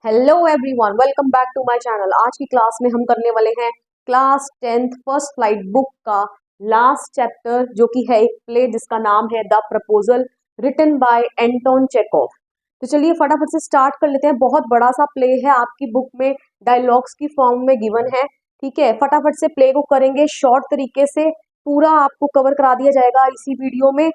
Hello everyone, welcome back to my channel. आज की class में हम करने वाले हैं class 10th first flight book का लास्ट चैप्टर, जो कि है एक प्ले जिसका नाम है the proposal, written by Anton Chekhov. तो चलिए फटाफट से स्टार्ट कर लेते हैं। बहुत बड़ा सा प्ले है, आपकी बुक में डायलॉग्स की फॉर्म में गिवन है। ठीक है, फटाफट से प्ले को करेंगे शॉर्ट तरीके से, पूरा आपको कवर करा दिया जाएगा इसी वीडियो में।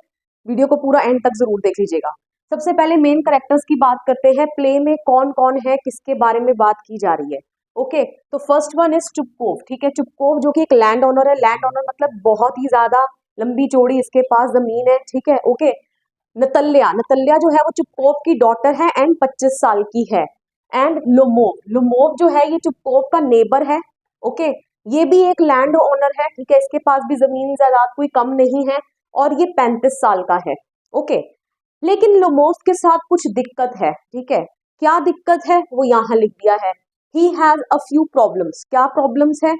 वीडियो को पूरा एंड तक जरूर देख लीजिएगा। सबसे पहले मेन कैरेक्टर्स की बात करते हैं। प्ले में कौन कौन है, किसके बारे में बात की जा रही है। ओके, तो फर्स्ट वन इज चुपकोव। ठीक है, चुपकोव जो कि एक लैंड ओनर है। लैंड ओनर मतलब बहुत ही ज्यादा लंबी चौड़ी इसके पास जमीन है। ठीक है, ओके। नतल्या, नतल्या जो है वो चुपकोव की डॉटर है एंड 25 साल की है। एंड लुमोव, लुमोव जो है ये चुपकोव का नेबर है। ओके, ये भी एक लैंड ओनर है। ठीक है, इसके पास भी जमीन जायदाद कोई कम नहीं है और ये 35 साल का है। ओके, लेकिन लोमोव के साथ कुछ दिक्कत है। ठीक है, क्या दिक्कत है वो यहाँ लिख दिया है। He has a few problems. क्या प्रॉब्लम्स है?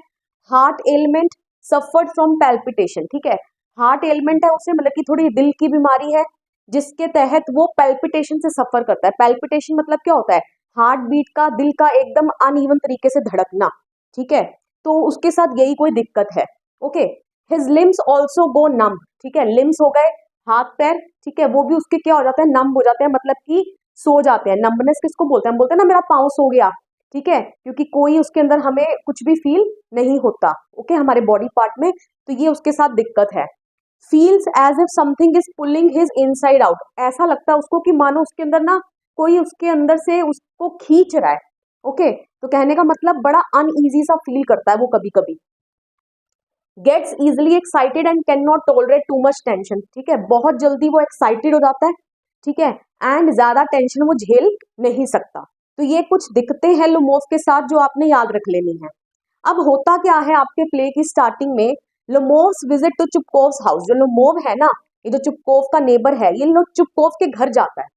Heart element, suffered from palpitation. ठीक है, हार्ट एलिमेंट है उसे, मतलब कि थोड़ी दिल की बीमारी है, जिसके तहत वो पैल्पिटेशन से सफर करता है। पैल्पिटेशन मतलब क्या होता है? हार्ट बीट का, दिल का एकदम अनइवन तरीके से धड़कना। ठीक है, तो उसके साथ यही कोई दिक्कत है। Okay, his limbs also go numb. ठीक है, लिम्स हो गए हाथ पैर। ठीक है, वो भी उसके क्या हो जाते हैं? नम हो जाते हैं, मतलब कि सो जाते हैं। नम्बनेस किसको बोलते हैं? हम बोलते हैं ना मेरा पाँव सो गया। ठीक है, क्योंकि कोई उसके अंदर हमें कुछ भी फील नहीं होता। ओके, हमारे बॉडी पार्ट में, तो ये उसके साथ दिक्कत है। Feels as if something is pulling his inside out. ऐसा लगता है उसको कि मानो उसके अंदर ना कोई उसके अंदर से उसको खींच रहा है। ओके, तो कहने का मतलब बड़ा अनईजी सा फील करता है वो कभी कभी। Gets easily excited and can not tolerate too much tension. ठीक है, बहुत जल्दी वो एक्साइटेड हो जाता है। ठीक है, एंड ज्यादा टेंशन वो झेल नहीं सकता। तो ये कुछ दिक्कतें हैं लुमोव के साथ जो आपने याद रख लेनी है। अब होता क्या है आपके प्ले की स्टार्टिंग में, लुमोव्स विजिट टू चुपकोव्स हाउस। जो लुमोव है ना, ये जो चुपकोव का नेबर है, ये लोग चुपकोव के घर जाता है।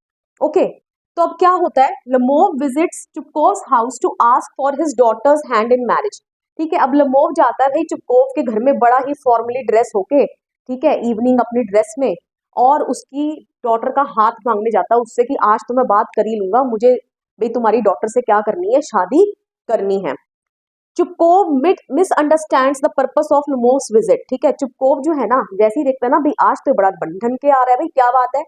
ओके, तो अब क्या होता है? Lomov visits Chubukov's house to ask for his daughter's hand in marriage. ठीक है, अब लुमोव जाता है भाई चुपकोव के घर में बड़ा ही फॉर्मली ड्रेस होके। ठीक है, इवनिंग अपनी ड्रेस में, और उसकी डॉटर का हाथ मांगने जाता है उससे कि आज तो मैं बात कर ही लूंगा, मुझे भाई तुम्हारी डॉटर से क्या करनी है, शादी करनी है। Chubukov misunderstands the purpose of Lomov's visit. ठीक है, चुपकोव जो है ना, जैसे ही देखता है ना भाई आज तो बड़ा बंधन के आ रहा है, भाई क्या बात है,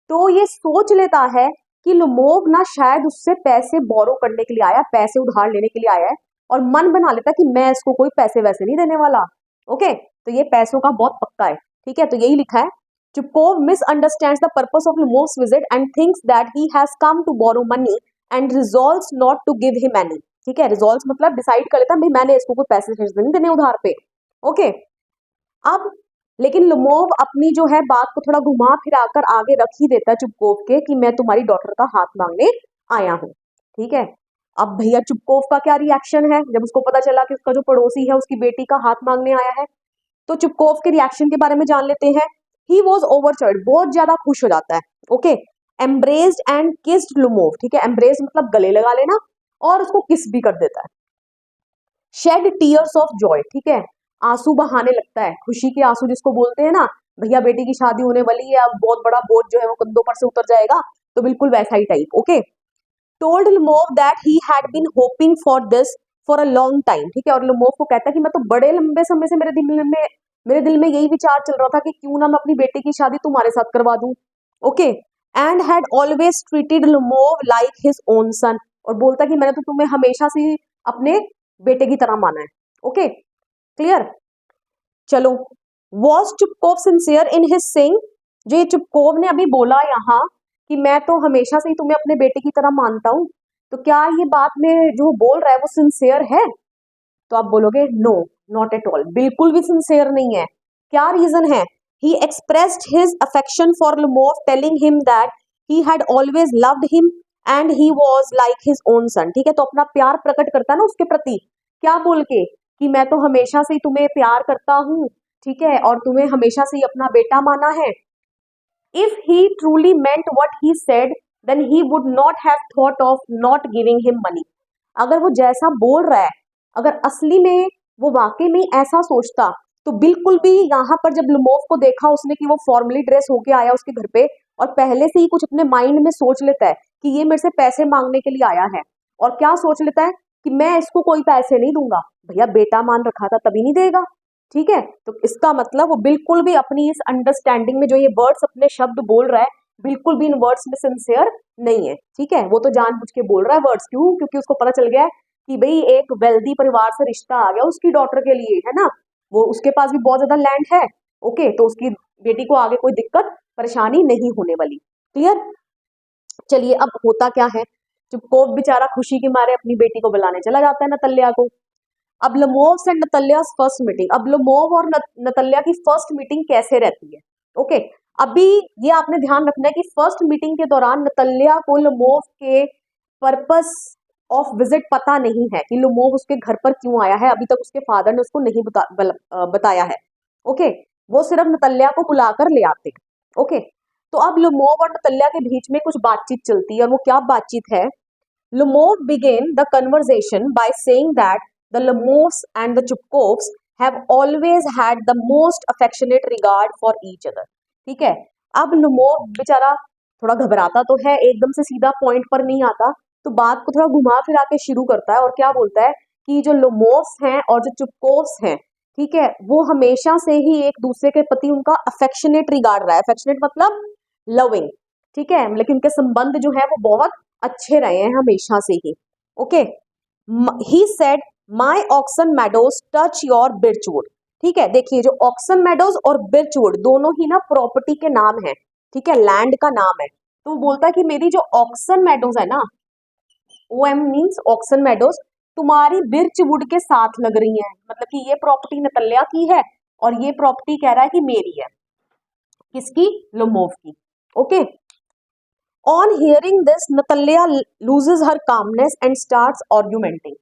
तो ये सोच लेता है कि लुमोव ना शायद उससे पैसे बोरो करने के लिए आया, पैसे उधार लेने के लिए आया है, और मन बना लेता कि मैं इसको कोई पैसे वैसे नहीं देने वाला। ओके, तो ये पैसों का बहुत पक्का है। ठीक है, तो यही लिखा है, Chubukov misunderstands the purpose of Lomov's visit and thinks that he has come to borrow money and resolves not to give him any. ठीक है, रिजॉल्व्स मतलब डिसाइड कर लेता भाई मैंने इसको कोई पैसे नहीं देने उधार पे। ओके, अब लेकिन लुमोव अपनी जो है बात को थोड़ा घुमा फिरा कर आगे रख ही देता है चुपकोव के कि मैं तुम्हारी डॉटर का हाथ मांगने आया हूँ। ठीक है, अब भैया चुपकोव का क्या रिएक्शन है जब उसको पता चला कि उसका जो पड़ोसी है उसकी बेटी का हाथ मांगने आया है? तो चुपकोव के रिएक्शन के बारे में जान लेते हैं। ही वॉज ओवरचर्ड, बहुत ज्यादा खुश हो जाता है। Okay, embraced and kissed Lomov. ठीक है, एम्ब्रेस मतलब गले लगा लेना, और उसको किस भी कर देता है। Shed tears of joy. ठीक है, आंसू बहाने लगता है, खुशी के आंसू जिसको बोलते हैं ना, भैया बेटी की शादी होने वाली है, अब बहुत बड़ा बोझ जो है वो कंधों पर से उतर जाएगा, तो बिल्कुल वैसा ही type. Okay, told Lomov that he had been hoping for this for a long time. ठीक है, और लुमोव को कहता है कि मैं तो बड़े लंबे समय से मेरे दिल में यही विचार चल रहा था कि क्यों ना मैं अपनी बेटी की शादी तुम्हारे साथ करवा दूं। Okay, and had always treated Lomov like his own son, और बोलता कि मैंने तो तुम्हें हमेशा से ही अपने बेटे की तरह माना है। Okay, clear? चलो, was Chubukov sincere in his saying. जो ये चुपकोव ने अभी बोला यहाँ कि मैं तो हमेशा से ही तुम्हें अपने बेटे की तरह मानता हूं, तो क्या ये बात में जो बोल रहा है वो सिंसियर है? तो आप बोलोगे नो, नॉट एट ऑल, बिल्कुल भी सिंसियर नहीं है। क्या रीजन है? He expressed his affection for Lomov telling him that he had always loved him and he was like his own son. ठीक है, तो अपना प्यार प्रकट करता है ना उसके प्रति, क्या बोल के कि मैं तो हमेशा से ही तुम्हें प्यार करता हूँ। ठीक है, और तुम्हें हमेशा से ही अपना बेटा माना है। If he truly meant what he said, then he would not have thought of not giving him money. अगर वो जैसा बोल रहा है, अगर असली में वो वाकई में ऐसा सोचता, तो बिल्कुल भी यहाँ पर जब लुमोव को देखा उसने कि वो फॉर्मली ड्रेस होके आया उसके घर पे, और पहले से ही कुछ अपने माइंड में सोच लेता है कि ये मेरे से पैसे मांगने के लिए आया है, और क्या सोच लेता है कि मैं इसको कोई पैसे नहीं दूंगा। भैया बेटा मान रखा था तभी नहीं देगा, ठीक है। तो इसका मतलब वो बिल्कुल भी अपनी इस अंडरस्टैंडिंग में जो ये वर्ड्स अपने शब्द बोल रहा है बिल्कुल भी इन वर्ड्स में सिंसियर नहीं है, ठीक है। वो तो जानबूझ के बोल रहा है वर्ड्स, क्यों? क्योंकि उसको पता चल गया है कि भाई एक वेल्दी परिवार से रिश्ता आ गया उसकी डॉटर के लिए, है ना। वो उसके पास भी बहुत ज्यादा लैंड है, ओके। तो उसकी बेटी को आगे कोई दिक्कत परेशानी नहीं होने वाली। क्लियर? चलिए अब होता क्या है, चुपकोव बेचारा खुशी के मारे अपनी बेटी को बुलाने चला जाता है नतल्या को। अब लमोव एंड नतल्या फर्स्ट मीटिंग, अब लमोव और नतल्या की फर्स्ट मीटिंग कैसे रहती है, ओके। अभी ये आपने ध्यान रखना है कि फर्स्ट मीटिंग के दौरान नतल्या को लमोव के पर्पस ऑफ विजिट पता नहीं है कि लमोव उसके घर पर क्यों आया है। अभी तक उसके फादर ने उसको नहीं बताया है, ओके। वो सिर्फ नतल्या को बुलाकर ले आते हैं, ओके। तो अब लमोव और नतल्या के बीच में कुछ बातचीत चलती है, और वो क्या बातचीत है। Lemov began the conversation by saying that the Lemovs and the Chupkovs have always had the most affectionate regard for each other. ठीक है। अब Lemov बेचारा थोड़ा घबराता तो है, एकदम से सीधा पॉइंट पर नहीं आता, तो बात को थोड़ा घुमा फिरा के शुरू करता है और क्या बोलता है कि जो Lemovs हैं और जो Chupkovs हैं, ठीक है, वो हमेशा से ही एक दूसरे के प्रति उनका अफेक्शनेट रिगार्ड रहा है। अफेक्शनेट मतलब लविंग, ठीक है, लेकिन उनके संबंध जो है वो बहुत अच्छे रहे हैं हमेशा से ही, okay. He said my Oxen Meadows touch your Birchwood, ठीक है। देखिए जो ऑक्सन मेडोज और बिर्चवुड दोनों ही ना प्रॉपर्टी के नाम है, ठीक है, लैंड का नाम है। तो वो बोलता है कि मेरी जो ऑक्सन मेडोज है ना, OM मीन्स ऑक्सन मेडोज, तुम्हारी बिर्चवुड के साथ लग रही है, मतलब कि ये प्रॉपर्टी नतल्या की है और ये प्रॉपर्टी कह रहा है कि मेरी है, किसकी? लमोव की, okay. On hearing this, Natalia loses her calmness and starts argumenting.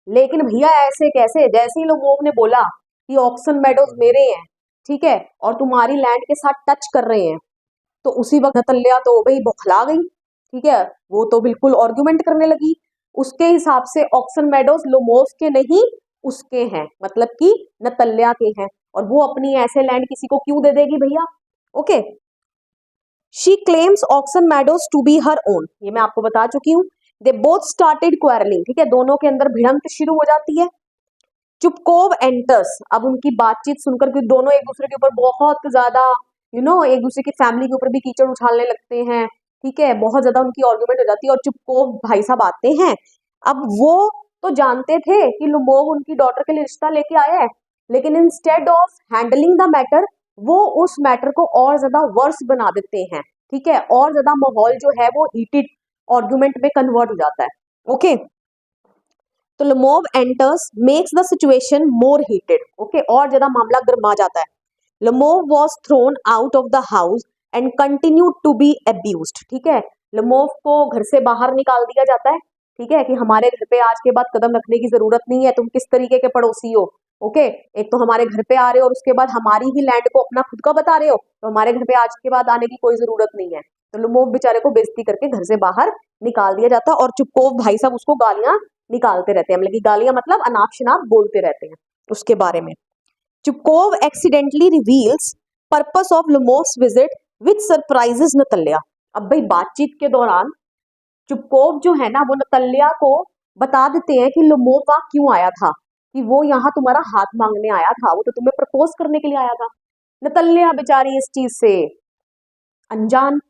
लेकिन भैया ऐसे कैसे? जैसे ही लोमोव ने बोला कि ऑक्सन मेडोज मेरे हैं, ठीक है, और तुम्हारी लैंड के साथ टच कर रहे हैं, तो उसी वक्त नतल्या तो भाई बौखला गई, ठीक है। वो तो बिल्कुल आर्ग्यूमेंट करने लगी। उसके हिसाब से ऑक्सन मेडोज लोमोव के नहीं, उसके हैं, मतलब कि नतल्या के हैं, और वो अपनी ऐसे लैंड किसी को क्यों दे देगी भैया, okay. She claims Oxon Meadows to be her own. ये मैं आपको बता चुकी हूँ। They both started quarreling, ठीक है, दोनों के अंदर भिड़ंत शुरू हो जाती है। चुपकोव एंटर्स, अब उनकी बातचीत सुनकर क्योंकि दोनों एक दूसरे के ऊपर बहुत ज्यादा एक दूसरे की फैमिली के ऊपर भी कीचड़ उछालने लगते हैं, ठीक है, बहुत ज्यादा उनकी आर्गुमेंट हो जाती है, और चुपकोव भाई साहब आते हैं। अब वो तो जानते थे कि लुमोव उनकी डॉटर के लिए रिश्ता लेके आया है, लेकिन instead of handling the matter, वो उस मैटर को और ज्यादा वर्स बना देते हैं, ठीक है, और ज्यादा माहौल जो है वो हीटेड आर्गुमेंट में कन्वर्ट हो जाता है, ओके। तो Lomov enters makes the situation more heated, okay, और ज्यादा मामला गर्मा जाता है। Lomov was thrown out of the house and continued to be abused, ठीक है, लमोव को घर से बाहर निकाल दिया जाता है, ठीक है, कि हमारे घर पे आज के बाद कदम रखने की जरूरत नहीं है, तुम किस तरीके के पड़ोसी हो, ओके। एक तो हमारे घर पे आ रहे हो और उसके बाद हमारी ही लैंड को अपना खुद का बता रहे हो, तो हमारे घर पे आज के बाद आने की कोई जरूरत नहीं है। तो लुमोव बेचारे को बेइज्जती करके घर से बाहर निकाल दिया जाता है, और चुपकोव भाई साहब उसको गालियां निकालते रहते हैं, मतलब कि गालियां मतलब अनाप शनाप बोलते रहते हैं उसके बारे में। Chubukov accidentally reveals purpose of Lomov's visit which surprises Natalya. अब भाई बातचीत के दौरान चुपकोव जो है ना वो नतल्या को बता देते हैं कि लुमोव वहां क्यों आया था, कि वो यहाँ तुम्हारा हाथ मांगने आया था, वो तो तुम्हें प्रपोज करने के लिए आया था। नतल्या बेचारी इस चीज से अनजान,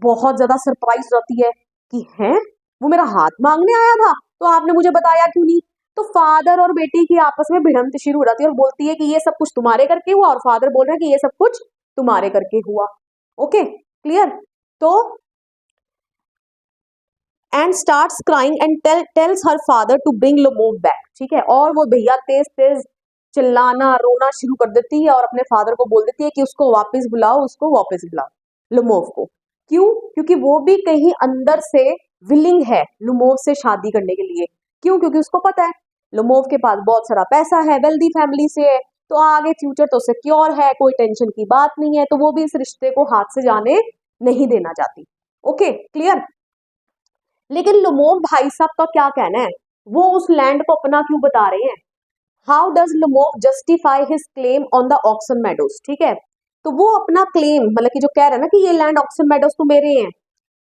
बहुत ज्यादा सरप्राइज रहती है कि है वो मेरा हाथ मांगने आया था, तो आपने मुझे बताया क्यों नहीं। तो फादर और बेटी की आपस में भिड़ंत शुरू हो जाती है और बोलती है कि ये सब कुछ तुम्हारे करके हुआ, और फादर बोल रहे हैं कि ये सब कुछ तुम्हारे करके हुआ, ओके, क्लियर। तो and starts crying and tells her father to bring Lomov back, ठीक है, और वो भैया तेज तेज चिल्लाना रोना शुरू कर देती है और अपने फादर को बोल देती है कि उसको वापस बुलाओ, उसको वापस बुलाओ लुमोव को। क्यों? क्योंकि वो भी कहीं अंदर से विलिंग है लुमोव से शादी करने के लिए। क्यों? क्योंकि उसको पता है लुमोव के पास बहुत सारा पैसा है, वेल्दी फैमिली से है, तो आगे फ्यूचर तो सिक्योर है, कोई टेंशन की बात नहीं है, तो वो भी इस रिश्ते को हाथ से जाने नहीं देना चाहती, ओके, क्लियर। लेकिन लुमोव भाई साहब का क्या कहना है, वो उस लैंड को अपना क्यों बता रहे हैं? How does Lomov justify his claim on the Oxen Meadows, ठीक है, तो वो अपना क्लेम मतलब कि जो कह रहा है ना कि ये लैंड ऑक्सन मेडोज तो मेरे हैं,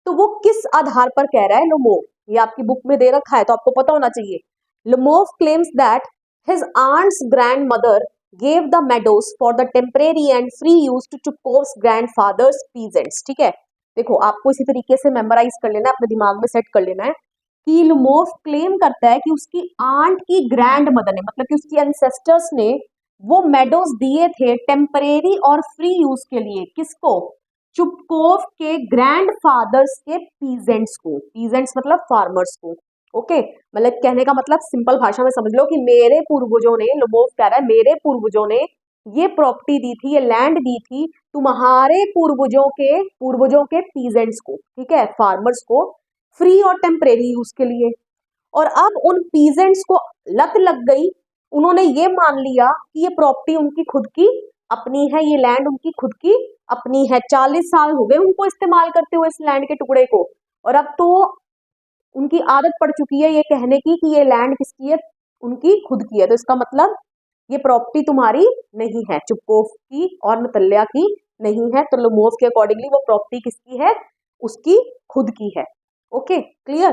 तो वो किस आधार पर कह रहा है लुमोव? ये आपकी बुक में दे रखा है तो आपको पता होना चाहिए। Lomov claims that his aunt's grandmother gave the meadows for the temporary and free use to Chupkov's grandfather's peasants। ठीक है, देखो आपको इसी तरीके से मेमोराइज कर लेना है, अपने दिमाग में सेट कर लेना है कि लुमोव क्लेम करता है कि उसकी आंट की ग्रैंड मदर ने, मतलब कि उसकी एंसेस्टर्स ने वो मेडोज दिए थे टेम्परेरी और फ्री यूज के लिए। किसको? चुपकोव के ग्रैंडफादर्स के पीजेंट्स को। पीजेंट्स मतलब फार्मर्स को। ओके, मतलब कहने का मतलब सिंपल भाषा में समझ लो कि मेरे पूर्वजों ने, लुमोव कह रहा है मेरे पूर्वजों ने ये प्रॉपर्टी दी थी, ये लैंड दी थी तुम्हारे पूर्वजों के पीजेंट्स को, ठीक है, फार्मर्स को, फ्री और टेम्परेरी यूज के लिए। और अब उन पीजेंट्स को लत लग गई, उन्होंने ये मान लिया कि ये प्रॉपर्टी उनकी खुद की अपनी है, ये लैंड उनकी खुद की अपनी है। 40 साल हो गए उनको इस्तेमाल करते हुए इस लैंड के टुकड़े को, और अब तो उनकी आदत पड़ चुकी है ये कहने की कि ये लैंड किसकी है, उनकी खुद की है। तो इसका मतलब ये प्रॉपर्टी तुम्हारी नहीं है, चुपकोव की और नतल्या की नहीं है। तो लुमोव के अकॉर्डिंगली वो प्रॉपर्टी किसकी है? उसकी खुद की है। Okay, clear.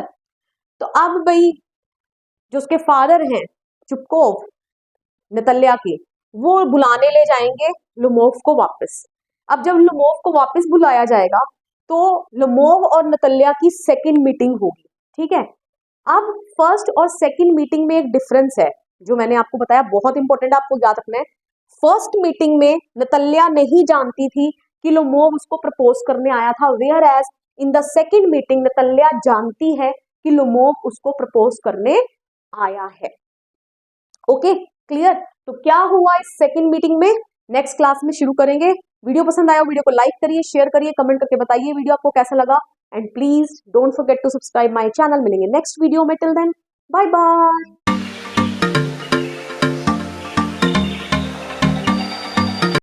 तो अब भाई जो उसके फादर हैं चुपकोव, नतल्या के, वो बुलाने ले जाएंगे लुमोव को वापस। अब जब लुमोव को वापस बुलाया जाएगा तो लुमोव और नतल्या की सेकंड मीटिंग होगी, ठीक है। अब फर्स्ट और सेकंड मीटिंग में एक डिफरेंस है जो मैंने आपको बताया, बहुत इंपॉर्टेंट, आपको याद रखना है। फर्स्ट मीटिंग में नतल्या नहीं जानती थी कि लुमोव उसको प्रपोज करने आया था, whereas in the second meeting Natalya जानती है कि लुमोव उसको प्रपोज करने आया है। Okay, clear. तो क्या हुआ इस सेकंड मीटिंग में, नेक्स्ट क्लास में शुरू करेंगे। वीडियो पसंद आया वीडियो को लाइक करिए, शेयर करिए, कमेंट करके बताइए वीडियो आपको कैसा लगा, and please don't forget to subscribe my channel. मिलेंगे नेक्स्ट वीडियो में, टिल देन बाय बाय।